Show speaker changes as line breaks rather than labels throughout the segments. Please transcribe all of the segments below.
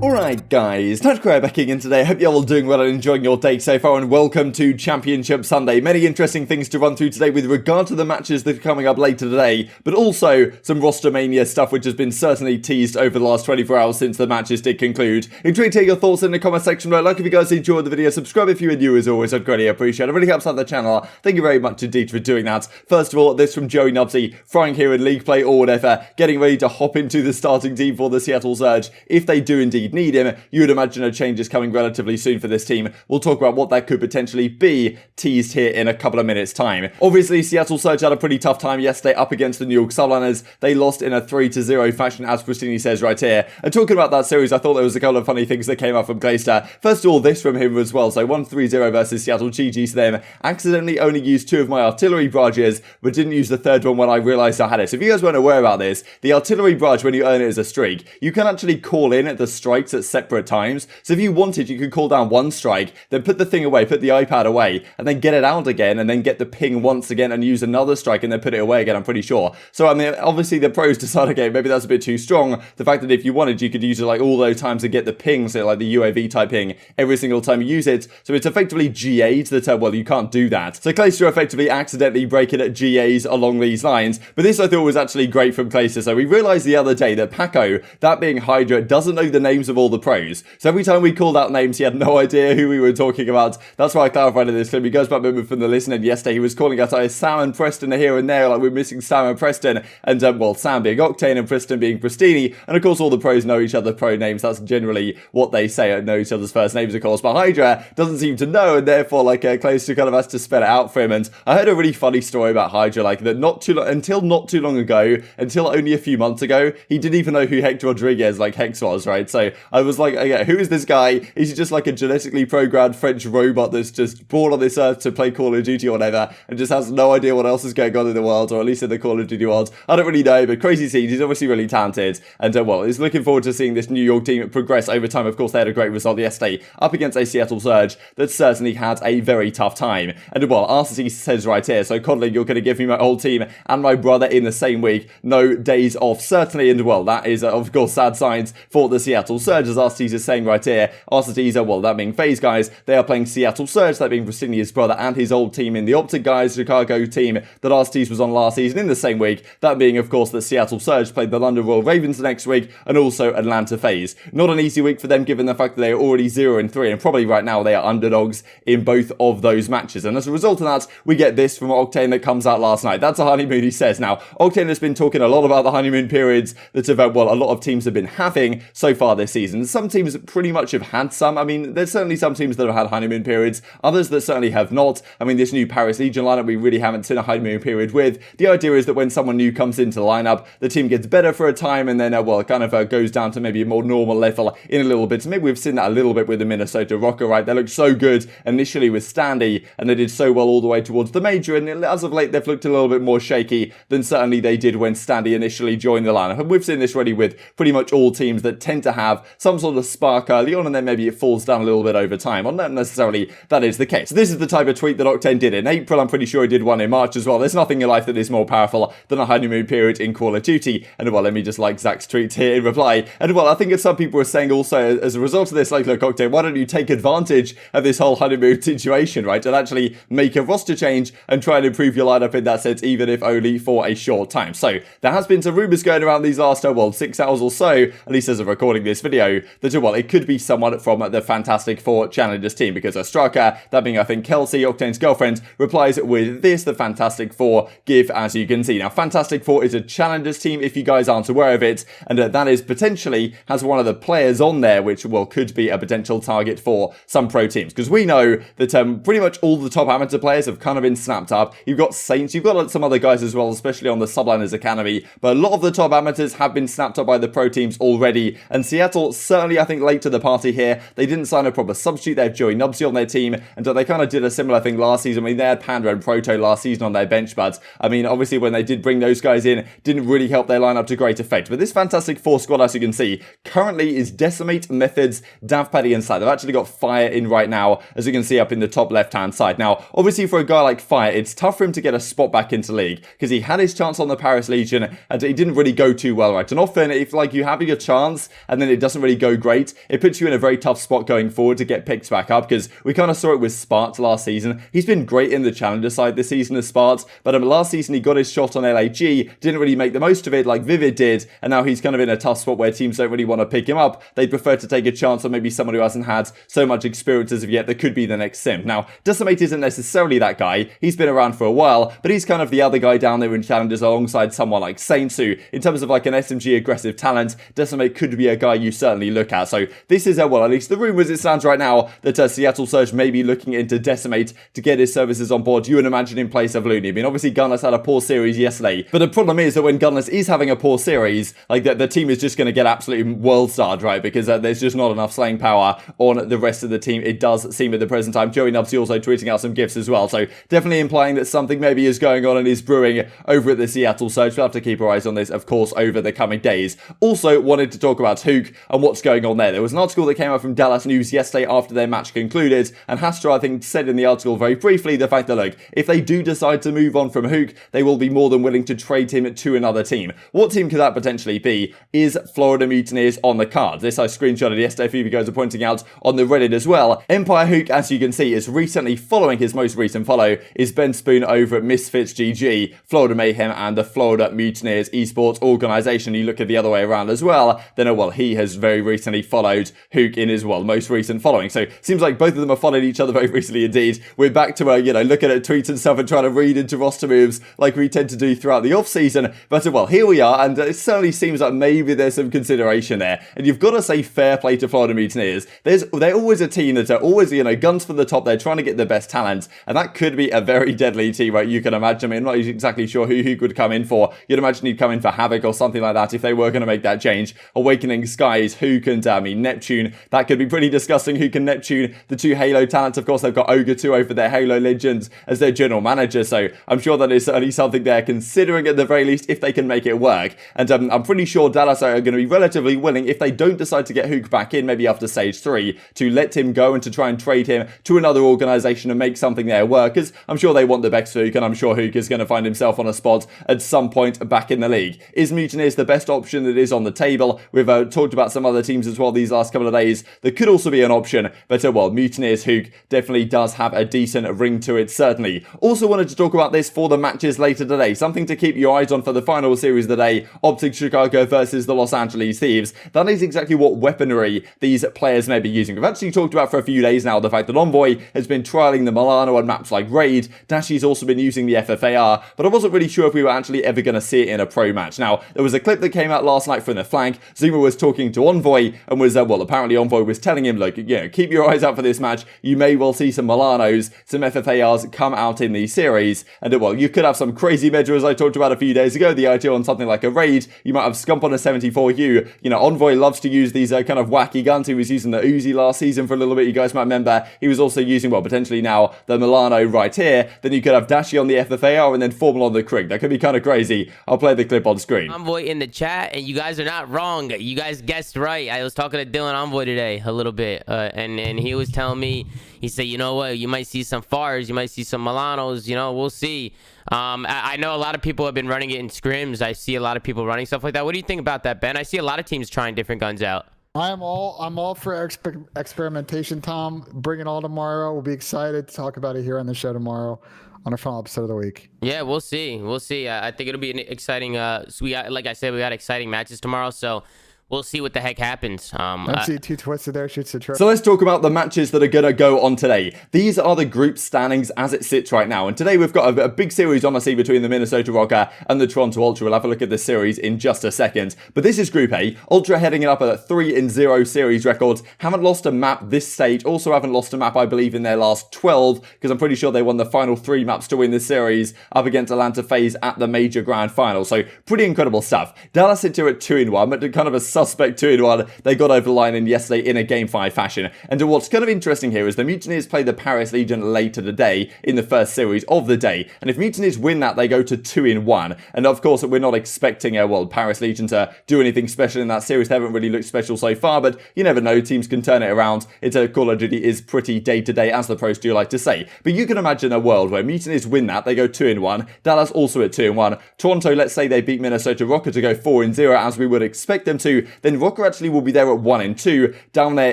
Alright guys, TacticalRab back again today. Hope you're all doing well and enjoying your day so far, and welcome to Championship Sunday. Many interesting things to run through today with regard to the matches that are coming up later today, but also some Rostermania stuff which has been certainly teased over the last 24 hours since the matches did conclude. Intrigued to hear your thoughts in the comment section below. Like if you guys enjoyed the video, subscribe if you are new as always, I'd greatly appreciate it. It really helps out the channel. Thank you very much indeed for doing that. First of all, this from Joey Nubsy, frying here in league play or whatever, getting ready to hop into the starting team for the Seattle Surge. If they do indeed need him, you would imagine a change is coming relatively soon for this team. We'll talk about what that could potentially be teased here in a couple of minutes time. Obviously, Seattle Surge had a pretty tough time yesterday up against the New York Subliners. They lost in a 3-0 fashion, as Prestinni says right here. And talking about that series, I thought there was a couple of funny things that came up from Priestahh. First of all, this from him as well. So 1-3-0 versus Seattle. GG's to them. Accidentally only used 2 of my artillery barrages, but didn't use the third one when I realized I had it. So if you guys weren't aware about this, the artillery barrage, when you earn it as a streak, you can actually call in the strikes at separate times. So if you wanted, you could call down one strike, then put the thing away, put the iPad away, and then get it out again, and then get the ping once again and use another strike and then put it away again, I'm pretty sure. So I mean, obviously the pros decided, okay, maybe that's a bit too strong. The fact that if you wanted, you could use it like all those times to get the ping, so like the UAV type ping every single time you use it. So it's effectively GA'd that, well, you can't do that. So Priestahh effectively accidentally breaking at GAs along these lines. But this I thought was actually great from Priestahh. So we realized the other day that Paco, that being Hydra, doesn't know the names of all the pros. So every time we called out names, he had no idea who we were talking about. That's why I clarified in this clip. He goes back from the listening yesterday. He was calling out Sam and Preston here and there, like we're missing Sam and Preston. And, well, Sam being Octane and Preston being Prestinni. And, of course, all the pros know each other's pro names. That's generally what they say, know each other's first names, of course. But Hydra doesn't seem to know, and therefore, like, Priestahh kind of has to spell it out for him. And I heard a really funny story about Hydra, like, that until not too long ago, until only a few months ago, he didn't even know who Hector Rodriguez, like, Hex was, right? So I was like, okay, who is this guy? Is he just like a genetically programmed French robot that's just born on this earth to play Call of Duty or whatever, and just has no idea what else is going on in the world, or at least in the Call of Duty world? I don't really know, but crazy scenes. He's obviously really talented, and well, he's looking forward to seeing this New York team progress over time. Of course, they had a great result yesterday up against a Seattle Surge that certainly had a very tough time. And well, Arcitys says right here, so Codling, you're going to give me my whole team and my brother in the same week, no days off, certainly. And well, that is of course sad signs for the Seattle Surge, as Arcitys is saying right here. Arcitys, well, that being FaZe guys, they are playing Seattle Surge, that being Prestinni, his brother, and his old team in the OpTic guys, Chicago team that Arcitys was on last season in the same week. That being, of course, the Seattle Surge played the London Royal Ravens the next week, and also Atlanta FaZe. Not an easy week for them, given the fact that they are already 0-3, and probably right now they are underdogs in both of those matches. And as a result of that, we get this from Octane that comes out last night. That's a honeymoon, he says. Now, Octane has been talking a lot about the honeymoon periods that well, a lot of teams have been having so far this season. Some teams pretty much have had some. I mean, there's certainly some teams that have had honeymoon periods, others that certainly have not. I mean, this new Paris Legion lineup, we really haven't seen a honeymoon period with. The idea is that when someone new comes into the lineup, the team gets better for a time, and then, well, it kind of goes down to maybe a more normal level in a little bit. So maybe we've seen that a little bit with the Minnesota Rokkr, right? They looked so good initially with Standy, and they did so well all the way towards the major, and as of late, they've looked a little bit more shaky than certainly they did when Standy initially joined the lineup. And we've seen this already with pretty much all teams that tend to have some sort of spark early on, and then maybe it falls down a little bit over time. Well, not necessarily that is the case. So this is the type of tweet that Octane did in April. I'm pretty sure he did one in March as well. There's nothing in life that is more powerful than a honeymoon period in Call of Duty. And well, let me just like Zach's tweet here in reply. And well, I think some people were saying also as a result of this, like, look, Octane, why don't you take advantage of this whole honeymoon situation, right? And actually make a roster change and try and improve your lineup in that sense, even if only for a short time. So there has been some rumors going around these last, well, 6 hours or so, at least as of recording this video, that, well, it could be someone from the Fantastic Four Challengers team, because Straker, that being, I think, Kelsey, Octane's girlfriend, replies with this: the Fantastic Four give, as you can see. Now, Fantastic Four is a Challengers team, if you guys aren't aware of it, and that is potentially has one of the players on there, which, well, could be a potential target for some pro teams, because we know that pretty much all the top amateur players have kind of been snapped up. You've got Saints, you've got some other guys as well, especially on the Subliners Academy, but a lot of the top amateurs have been snapped up by the pro teams already, and Seattle certainly, I think, late to the party here. They didn't sign a proper substitute. They have Joey Nubsy on their team, and they kind of did a similar thing last season. I mean, they had Panda and Proto last season on their bench, but I mean, obviously when they did bring those guys in, didn't really help their lineup to great effect. But this Fantastic Four squad, as you can see, currently is Decimate, Methods, Davpaddy, and Slide. They've actually got Fire in right now, as you can see up in the top left-hand side. Now, obviously for a guy like Fire, it's tough for him to get a spot back into League, because he had his chance on the Paris Legion, and he didn't really go too well, right? And often, if like you have your chance, and then it doesn't doesn't really go great, it puts you in a very tough spot going forward to get picked back up, because we kind of saw it with Sparks last season. He's been great in the challenger side this season as Sparks, but last season he got his shot on LAG, didn't really make the most of it like Vivid did, and now he's kind of in a tough spot where teams don't really want to pick him up. They prefer to take a chance on maybe someone who hasn't had so much experience as of yet that could be the next Simp. Now, Decimate isn't necessarily that guy. He's been around for a while, but he's kind of the other guy down there in challengers alongside someone like Saints, who, in terms of like an SMG aggressive talent, Decimate could be a guy you certainly look at. So this is, well, at least the rumour as it stands right now, that Seattle Surge may be looking into Decimate to get his services on board, you would imagine, in place of Loony. I mean, obviously Gunless had a poor series yesterday, but the problem is that when Gunless is having a poor series, like the team is just going to get absolutely world starred, right? Because there's just not enough slaying power on the rest of the team, it does seem at the present time. Joey Nubsy also tweeting out some gifts as well, so definitely implying that something maybe is going on and is brewing over at the Seattle Surge. We'll have to keep our eyes on this, of course, over the coming days. Also wanted to talk about Huke and what's going on there. There was an article that came out from Dallas News yesterday after their match concluded, and Hastra, I think, said in the article very briefly the fact that, look, if they do decide to move on from Huke, they will be more than willing to trade him to another team. What team could that potentially be? Is Florida Mutineers on the card? This I screenshotted yesterday, a few of you guys are pointing out on the Reddit as well. Empire Huke, as you can see, is recently following his most recent follow, is Ben Spoon over at Misfits GG, Florida Mayhem, and the Florida Mutineers Esports organization. You look at the other way around as well, then, well, he has very recently followed Huke in his, well, most recent following. So seems like both of them have followed each other very recently indeed. We're back to, looking at tweets and stuff and trying to read into roster moves like we tend to do throughout the off-season. But, well, here we are, and it certainly seems like maybe there's some consideration there. And you've got to say fair play to Florida Mutineers. They're always a team that are always, guns for the top. They're trying to get the best talent, and that could be a very deadly team, right? You can imagine. I mean, I'm not exactly sure who Huke would come in for. You'd imagine he'd come in for Havoc or something like that if they were going to make that change. Awakening Skies, Huke and Neptune. That could be pretty disgusting. Huke and Neptune, the two Halo talents. Of course, they've got Ogre 2 over their Halo Legends as their general manager, so I'm sure that is certainly something they're considering at the very least if they can make it work. And I'm pretty sure Dallas are going to be relatively willing, if they don't decide to get Huke back in, maybe after stage 3, to let him go and to try and trade him to another organisation and make something there work, because I'm sure they want the best for Huke, and I'm sure Huke is going to find himself on a spot at some point back in the league. Is Mutineers the best option that is on the table? We've talked about some other teams as well these last couple of days that could also be an option, but well, Mutineers Huke definitely does have a decent ring to it, certainly. Also wanted to talk about this for the matches later today, something to keep your eyes on for the final series of the day, OpTic Chicago versus the Los Angeles Thieves. That is exactly what weaponry these players may be using. We've actually talked about for a few days now the fact that Envoy has been trialling the Milano on maps like Raid, Dashy's also been using the FFAR, but I wasn't really sure if we were actually ever going to see it in a pro match. Now, there was a clip that came out last night from the flank. Zuma was talking to Envoy and was, well, apparently Envoy was telling him, look, keep your eyes out for this match. You may well see some Milanos, some FFARs come out in the series, and well, you could have some crazy measure as I talked about a few days ago, the idea on something like a Raid. You might have Scump on a 74U. Envoy loves to use these kind of wacky guns. He was using the Uzi last season for a little bit, you guys might remember. He was also using, well, potentially now the Milano right here. Then you could have Dashy on the FFAR and then Formal on the Krig. That could be kind of crazy. I'll play the clip on screen.
Envoy in the chat, and you guys are not wrong. You guys guessed right. I was talking to Dylan Envoy today a little bit, and he was telling me, he said, you know what, you might see some FARs, you might see some Milanos, we'll see. I know a lot of people have been running it in scrims. I see a lot of people running stuff like that. What do you think about that, Ben? I see a lot of teams trying different guns out.
I'm all for experimentation, Tom. Bring it all tomorrow. We'll be excited to talk about it here on the show tomorrow on our final episode of the week.
Yeah, we'll see. We'll see. I think it'll be an exciting. So like I said, we got exciting matches tomorrow. So we'll see what the heck happens.
MC too twisted there, shoots the trip.
So let's talk about the matches that are going to go on today. These are the group standings as it sits right now. And today we've got a big series, honestly, between the Minnesota Rokkr and the Toronto Ultra. We'll have a look at this series in just a second. But this is Group A. Ultra heading it up at a 3-0 series record. Haven't lost a map this stage. Also haven't lost a map, I believe, in their last 12, because I'm pretty sure they won the final 3 maps to win this series up against Atlanta FaZe at the Major Grand Final. So pretty incredible stuff. Dallas sit here at 2-1, but kind of a suspect 2-1. They got over the line in yesterday in a Game 5 fashion. And what's kind of interesting here is the Mutineers play the Paris Legion later today in the first series of the day. And if Mutineers win that, they go to 2-1. And of course, we're not expecting Paris Legion to do anything special in that series. They haven't really looked special so far, but you never know. Teams can turn it around. It's a Call of Duty is pretty day-to-day, as the pros do like to say. But you can imagine a world where Mutineers win that, they go 2-1. Dallas also at 2-1. Toronto, let's say they beat Minnesota Rokkr to go 4-0, as we would expect them to. then Rokkr actually will be there at 1 and 2, down there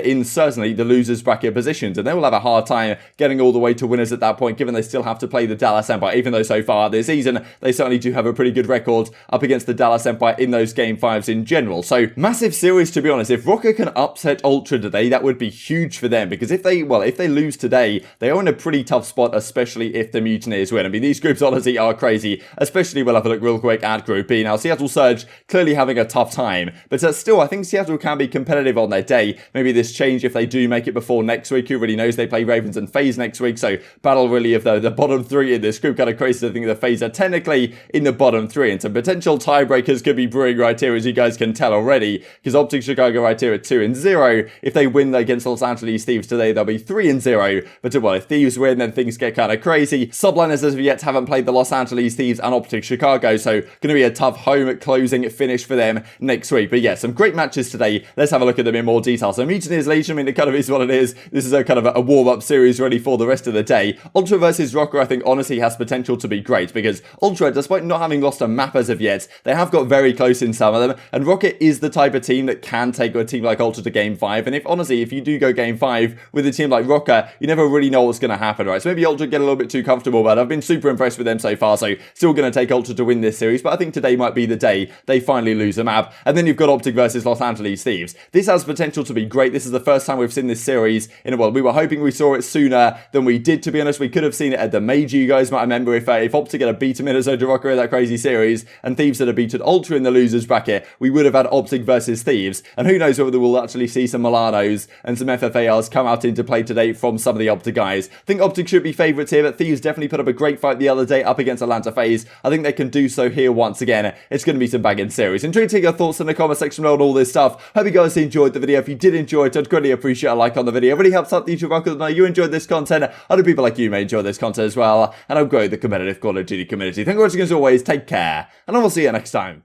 in certainly the losers bracket positions, and they will have a hard time getting all the way to winners at that point, given they still have to play the Dallas Empire, even though so far this season they certainly do have a pretty good record up against the Dallas Empire in those game 5s in general. So massive series, to be honest. If Rokkr can upset Ultra today, that would be huge for them, because if they lose today, they are in a pretty tough spot, especially if the Mutineers win. I mean, these groups honestly are crazy, especially we'll have a look real quick at Group B. Now, Seattle Surge clearly having a tough time, but still, I think Seattle can be competitive on their day. Maybe this change if they do make it before next week. Who really knows? They play Ravens and FaZe next week, so battle really of the bottom 3 in this group. Kind of crazy to think the FaZe are technically in the bottom 3, and some potential tiebreakers could be brewing right here, as you guys can tell already, because OpTic Chicago right here at 2 and 0. If they win against Los Angeles Thieves today, they'll be 3 and 0. But well, if Thieves win, then things get kind of crazy. Subliners as of yet haven't played the Los Angeles Thieves and OpTic Chicago, so going to be a tough home closing finish for them next week. But yeah, some great matches today. Let's have a look at them in more detail. So Mutineers Legion, I mean, it kind of is what it is. This is a kind of a warm-up series ready for the rest of the day. Ultra versus Rokkr, I think, honestly has potential to be great, because Ultra, despite not having lost a map as of yet, they have got very close in some of them, and Rokkr is the type of team that can take a team like Ultra to game 5, and if you do go game 5 with a team like Rokkr, you never really know what's going to happen, right? So maybe Ultra get a little bit too comfortable, but I've been super impressed with them so far, so still going to take Ultra to win this series, but I think today might be the day they finally lose a map. And then you've got OpTic versus Los Angeles Thieves. This has potential to be great. This is the first time we've seen this series in a while. We were hoping we saw it sooner than we did, to be honest. We could have seen it at the Major. You guys might remember if OpTic had beaten Minnesota Rokkr in that crazy series, and Thieves had beaten Ultra in the losers bracket, we would have had OpTic versus Thieves. And who knows whether we'll actually see some Milanos and some FFARs come out into play today from some of the OpTic guys. I think OpTic should be favourites here, but Thieves definitely put up a great fight the other day up against Atlanta FaZe. I think they can do so here once again. It's going to be some banging series. Intrigued to hear your thoughts in the comment section below on all this stuff. Hope you guys enjoyed the video. If you did enjoy it, I'd greatly appreciate a like on the video. It really helps out the YouTube algorithm. Know you enjoyed this content. Other people like you may enjoy this content as well, and I'll grow the competitive Call of Duty community. Thank you for watching as always. Take care, and I will see you next time.